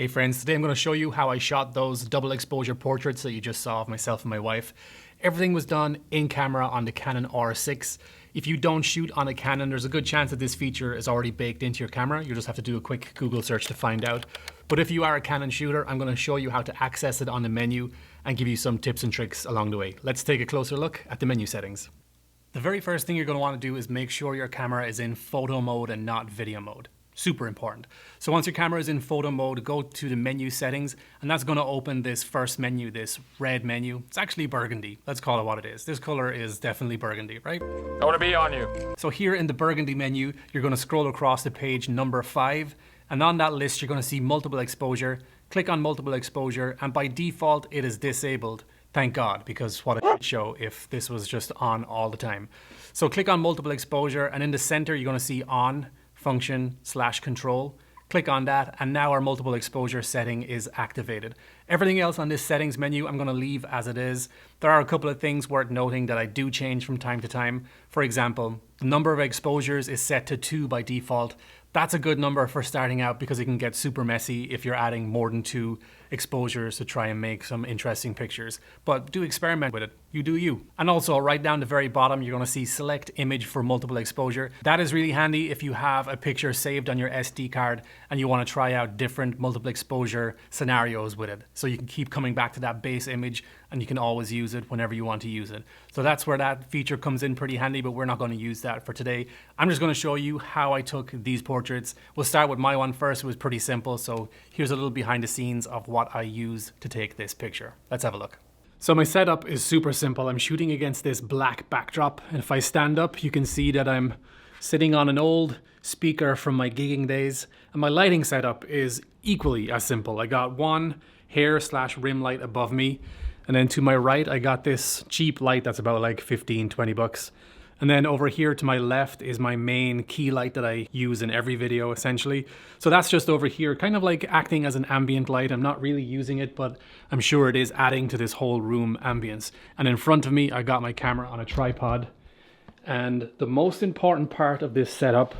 Hey friends, today I'm going to show you how I shot those double exposure portraits that you just saw of myself and my wife. Everything was done in camera on the Canon R6. If you don't shoot on a Canon, there's a good chance that this feature is already baked into your camera. You just have to do a quick Google search to find out. But if you are a Canon shooter, I'm going to show you how to access it on the menu and give you some tips and tricks along the way. Let's take a closer look at the menu settings. The very first thing you're going to want to do is make sure your camera is in photo mode and not video mode. Super important. So once your camera is in photo mode, go to the menu settings, and that's going to open this first menu, this red menu. It's actually burgundy. Let's call it what it is. This color is definitely burgundy, right? I want to be on you. So here in the burgundy menu, you're going to scroll across to page number 5, and on that list, you're going to see multiple exposure. Click on multiple exposure, and by default, it is disabled. Thank God, because what a shit show if this was just on all the time. So click on multiple exposure, and in the center, you're going to see on function/control. Click on that, and now our multiple exposure setting is activated. Everything else on this settings menu I'm going to leave as it is. There are a couple of things worth noting that I do change from time to time. For example, the number of exposures is set to 2 by default. That's a good number for starting out because it can get super messy if you're adding more than 2 exposures to try and make some interesting pictures. But do experiment with it. You do you. And also right down the very bottom, you're going to see select image for multiple exposure. That is really handy if you have a picture saved on your SD card and you want to try out different multiple exposure scenarios with it. So you can keep coming back to that base image and you can always use it whenever you want to use it. So that's where that feature comes in pretty handy, but we're not going to use that for today. I'm just going to show you how I took these portraits. We'll start with my one first. It was pretty simple. So here's a little behind the scenes of what I used to take this picture. Let's have a look. So my setup is super simple. I'm shooting against this black backdrop. And if I stand up, you can see that I'm sitting on an old speaker from my gigging days. And my lighting setup is equally as simple. I got one hair/rim light above me. And then to my right, I got this cheap light that's about like 15, 20 bucks. And then over here to my left is my main key light that I use in every video essentially. So that's just over here, kind of like acting as an ambient light. I'm not really using it, but I'm sure it is adding to this whole room ambience. And in front of me, I got my camera on a tripod. And the most important part of this setup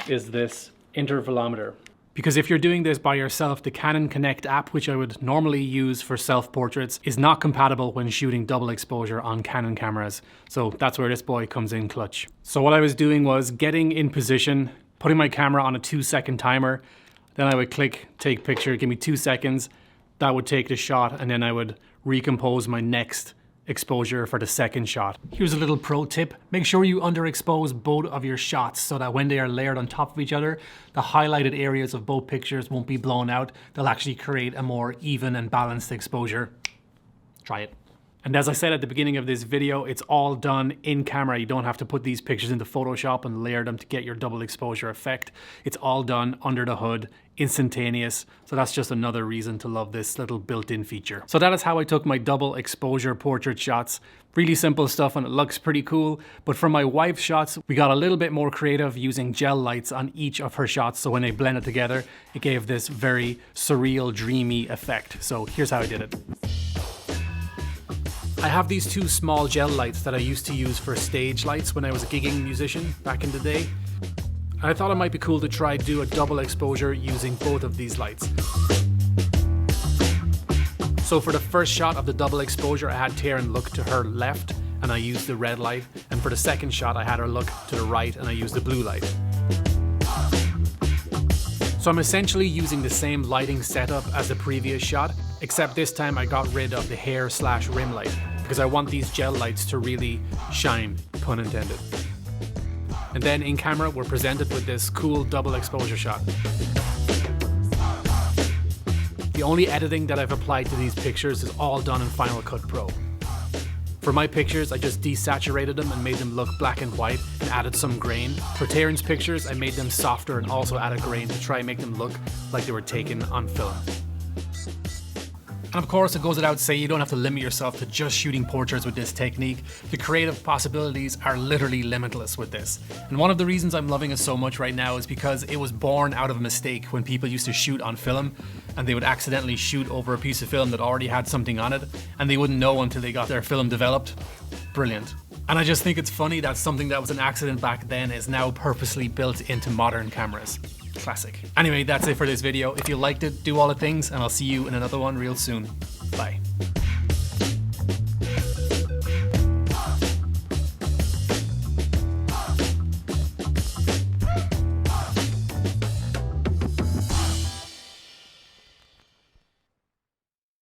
is this intervalometer. Because if you're doing this by yourself, the Canon Connect app, which I would normally use for self-portraits, is not compatible when shooting double exposure on Canon cameras. So that's where this boy comes in clutch. So what I was doing was getting in position, putting my camera on a 2-second timer, then I would click take picture, give me 2 seconds, that would take the shot, and then I would recompose my next exposure for the second shot. Here's a little pro tip. Make sure you underexpose both of your shots so that when they are layered on top of each other, the highlighted areas of both pictures won't be blown out. They'll actually create a more even and balanced exposure. Try it. And as I said at the beginning of this video, it's all done in camera. You don't have to put these pictures into Photoshop and layer them to get your double exposure effect. It's all done under the hood, instantaneous. So that's just another reason to love this little built-in feature. So that is how I took my double exposure portrait shots. Really simple stuff and it looks pretty cool. But for my wife's shots, we got a little bit more creative using gel lights on each of her shots. So when they blended together, it gave this very surreal, dreamy effect. So here's how I did it. I have these 2 small gel lights that I used to use for stage lights when I was a gigging musician back in the day. And I thought it might be cool to try do a double exposure using both of these lights. So for the first shot of the double exposure, I had Taryn look to her left and I used the red light. And for the second shot, I had her look to the right and I used the blue light. So I'm essentially using the same lighting setup as the previous shot, except this time I got rid of the hair/rim light because I want these gel lights to really shine, pun intended. And then in camera, we're presented with this cool double exposure shot. The only editing that I've applied to these pictures is all done in Final Cut Pro. For my pictures, I just desaturated them and made them look black and white and added some grain. For Taryn's pictures, I made them softer and also added grain to try and make them look like they were taken on film. And of course, it goes without saying, you don't have to limit yourself to just shooting portraits with this technique. The creative possibilities are literally limitless with this. And one of the reasons I'm loving it so much right now is because it was born out of a mistake when people used to shoot on film and they would accidentally shoot over a piece of film that already had something on it and they wouldn't know until they got their film developed. Brilliant. And I just think it's funny that something that was an accident back then is now purposely built into modern cameras. Classic. Anyway, that's it for this video. If you liked it, do all the things, and I'll see you in another one real soon. Bye.